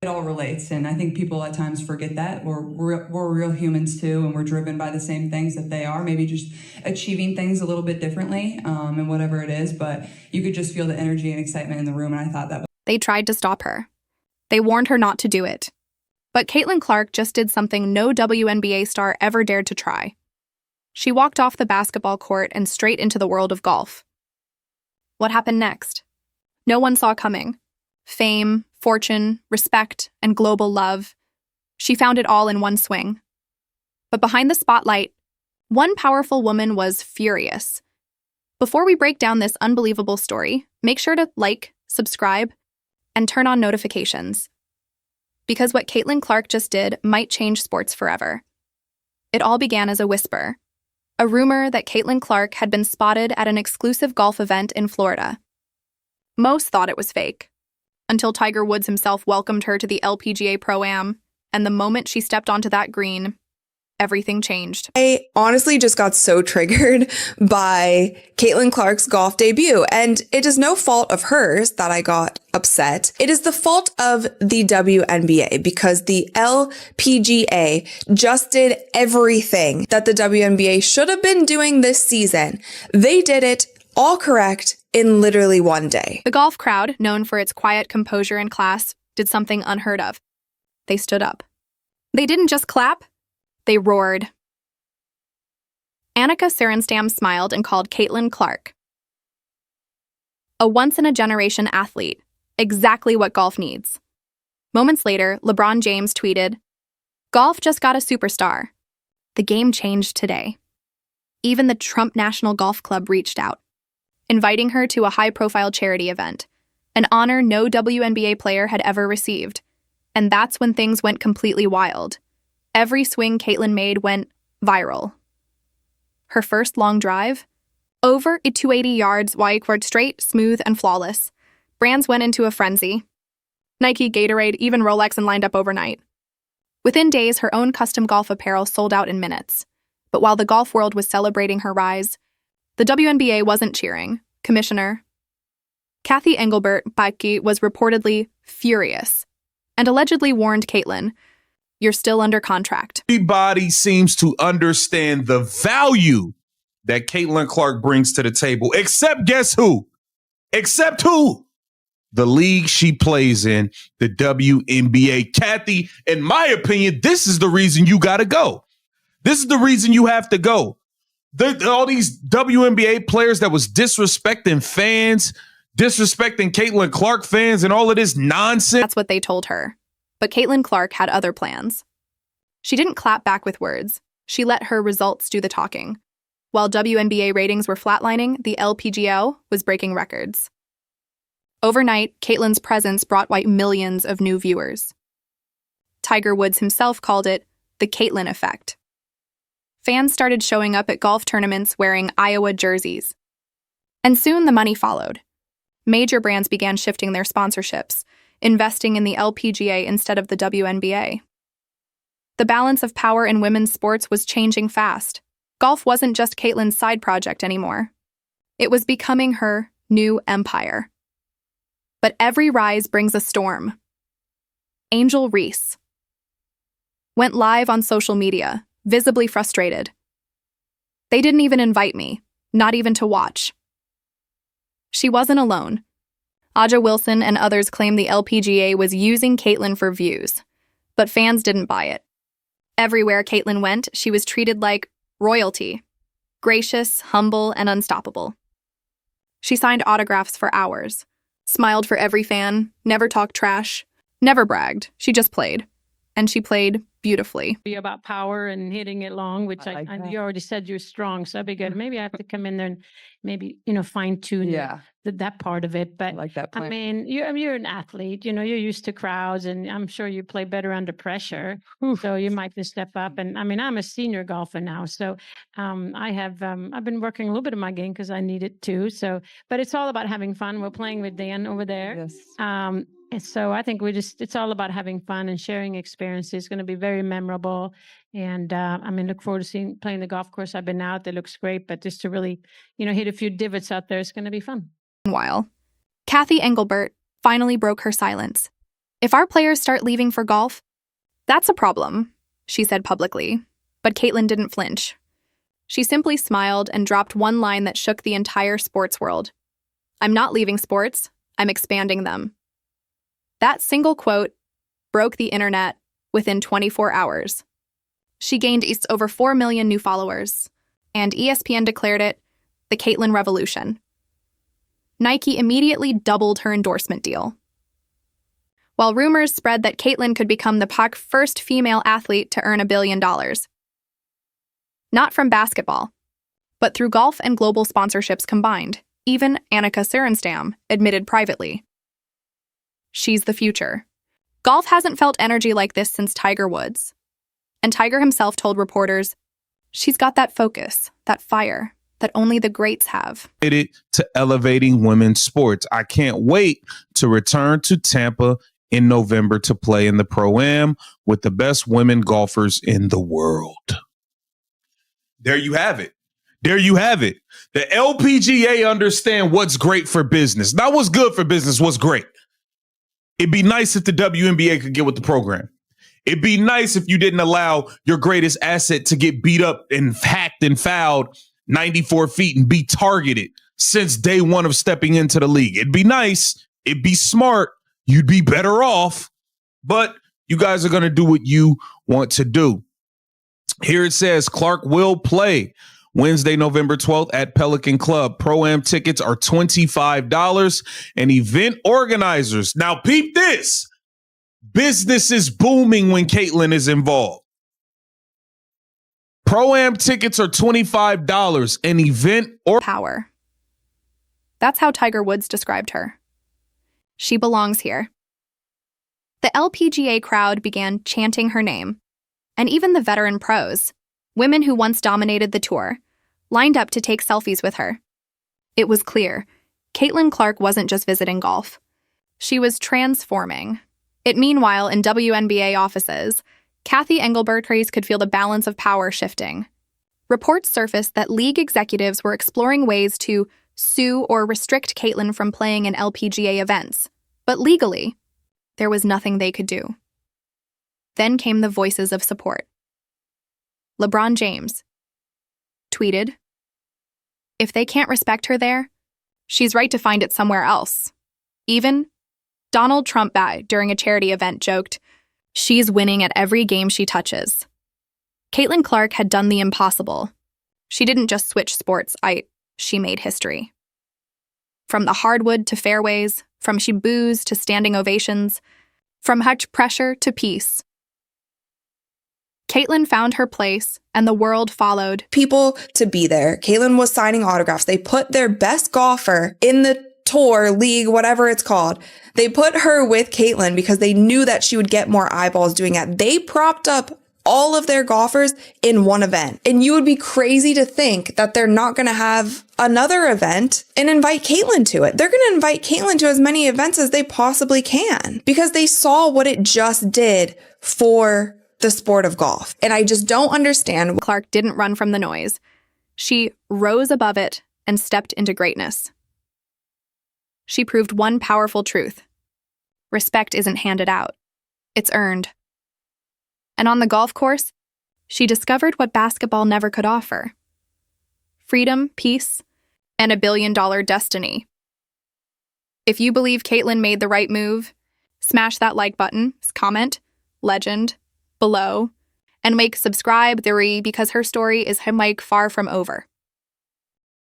It all relates, and I think people at times forget that we're real humans too, and we're driven by the same things that they are, maybe just achieving things a little bit differently, and whatever it is, but you could just feel the energy and excitement in the room, and I thought that was They tried to stop her. They warned her not to do it. But Caitlin Clark just did something no WNBA star ever dared to try. She walked off the basketball court and straight into the world of golf. What happened next? No one saw coming. Fame, fortune, respect, and global love. She found it all in one swing. But behind the spotlight, one powerful woman was furious. Before we break down this unbelievable story, make sure to like, subscribe, and turn on notifications. Because what Caitlin Clark just did might change sports forever. It all began as a whisper, a rumor that Caitlin Clark had been spotted at an exclusive golf event in Florida. Most thought it was fake, until Tiger Woods himself welcomed her to the LPGA Pro-Am, and the moment she stepped onto that green, everything changed. I honestly just got so triggered by Caitlin Clark's golf debut, and it is no fault of hers that I got upset. It is the fault of the WNBA, because the LPGA just did everything that the WNBA should have been doing this season. They did it all correct in literally one day. The golf crowd, known for its quiet composure and class, did something unheard of. They stood up. They didn't just clap, they roared. Annika Sorenstam smiled and called Caitlin Clark a once-in-a-generation athlete, exactly what golf needs. Moments later, LeBron James tweeted, "Golf just got a superstar. The game changed today." Even the Trump National Golf Club reached out, inviting her to a high-profile charity event, an honor no WNBA player had ever received. And that's when things went completely wild. Every swing Caitlin made went viral. Her first long drive? Over 280 yards wide, straight, smooth, and flawless. Brands went into a frenzy. Nike, Gatorade, even Rolex, and lined up overnight. Within days, her own custom golf apparel sold out in minutes. But while the golf world was celebrating her rise, the WNBA wasn't cheering. Commissioner Kathy Engelbert Backe was reportedly furious and allegedly warned Caitlin, "You're still under contract." Everybody seems to understand the value that Caitlin Clark brings to the table, except guess who? Except who? The league she plays in, the WNBA. Kathy, in my opinion, this is the reason you got to go. This is the reason you have to go. All these WNBA players that was disrespecting fans, disrespecting Caitlin Clark fans, and all of this nonsense. That's what they told her. But Caitlin Clark had other plans. She didn't clap back with words. She let her results do the talking. While WNBA ratings were flatlining, the LPGA was breaking records. Overnight, Caitlin's presence brought millions of new viewers. Tiger Woods himself called it the Caitlin effect. Fans started showing up at golf tournaments wearing Iowa jerseys. And soon the money followed. Major brands began shifting their sponsorships, investing in the LPGA instead of the WNBA. The balance of power in women's sports was changing fast. Golf wasn't just Caitlin's side project anymore. It was becoming her new empire. But every rise brings a storm. Angel Reese went live on social media, visibly frustrated. "They didn't even invite me, not even to watch." She wasn't alone. Aja Wilson and others claimed the LPGA was using Caitlin for views, but fans didn't buy it. Everywhere Caitlin went, she was treated like royalty, gracious, humble, and unstoppable. She signed autographs for hours, smiled for every fan, never talked trash, never bragged. She just played. And she played beautifully. Be about power and hitting it long, which I like that. you already said you're strong, so that'd be good. Maybe I have to come in there and maybe, fine tune Yeah, that part of it. I But like that I plan. mean, you're an athlete, you're used to crowds, and I'm sure you play better under pressure. Oof. So you might just step up. And I mean, I'm a senior golfer now, so I've been working a little bit of my game because I need it too. So, but it's all about having fun. We're playing with Dan over there. Yes. And so I think it's all about having fun and sharing experiences. It's going to be very memorable. And look forward to playing the golf course. I've been out there, looks great, but just to really, hit a few divots out there, it's going to be fun. Meanwhile, Kathy Engelbert finally broke her silence. If our players start leaving for golf, that's a problem, she said publicly. But Caitlin didn't flinch. She simply smiled and dropped one line that shook the entire sports world. I'm not leaving sports, I'm expanding them. That single quote broke the internet within 24 hours. She gained over 4 million new followers, and ESPN declared it the Caitlin Revolution. Nike immediately doubled her endorsement deal. While rumors spread that Caitlin could become the first female athlete to earn $1 billion. Not from basketball, but through golf and global sponsorships combined, even Annika Sorenstam admitted privately. She's the future. Golf hasn't felt energy like this since Tiger Woods. And Tiger himself told reporters, she's got that focus, that fire, that only the greats have. To elevating women's sports. I can't wait to return to Tampa in November to play in the Pro-Am with the best women golfers in the world. There you have it. There you have it. The LPGA understand what's great for business. Not what's good for business, what's great. It'd be nice if the WNBA could get with the program. It'd be nice if you didn't allow your greatest asset to get beat up and hacked and fouled 94 feet and be targeted since day one of stepping into the league. It'd be nice. It'd be smart. You'd be better off. But you guys are going to do what you want to do. Here it says Clark will play Wednesday, November 12th at Pelican Club. Pro-Am tickets are $25 and event organizers. Now, peep this. Business is booming when Caitlin is involved. Pro-Am tickets are $25 and event or power. That's how Tiger Woods described her. She belongs here. The LPGA crowd began chanting her name, and even the veteran pros, women who once dominated the tour, lined up to take selfies with her. It was clear, Caitlin Clark wasn't just visiting golf. She was transforming. Meanwhile, in WNBA offices, Kathy Engelbertries could feel the balance of power shifting. Reports surfaced that league executives were exploring ways to sue or restrict Caitlin from playing in LPGA events, but legally, there was nothing they could do. Then came the voices of support. LeBron James tweeted, "If they can't respect her there, she's right to find it somewhere else." Even Donald Trump, during a charity event, joked, "She's winning at every game she touches." Caitlin Clark had done the impossible. She didn't just switch sports, she made history. From the hardwood to fairways, from she boos to standing ovations, from high pressure to peace. Caitlin found her place, and the world followed. People to be there. Caitlin was signing autographs. They put their best golfer in the tour, league, whatever it's called. They put her with Caitlin because they knew that she would get more eyeballs doing that. They propped up all of their golfers in one event. And you would be crazy to think that they're not going to have another event and invite Caitlin to it. They're going to invite Caitlin to as many events as they possibly can because they saw what it just did for the sport of golf. And I just don't understand. Clark didn't run from the noise. She rose above it and stepped into greatness. She proved one powerful truth. Respect isn't handed out. It's earned. And on the golf course, she discovered what basketball never could offer. Freedom, peace, and $1 billion destiny. If you believe Caitlin made the right move, smash that like button, comment, legend, below, and make subscribe because her story is far from over.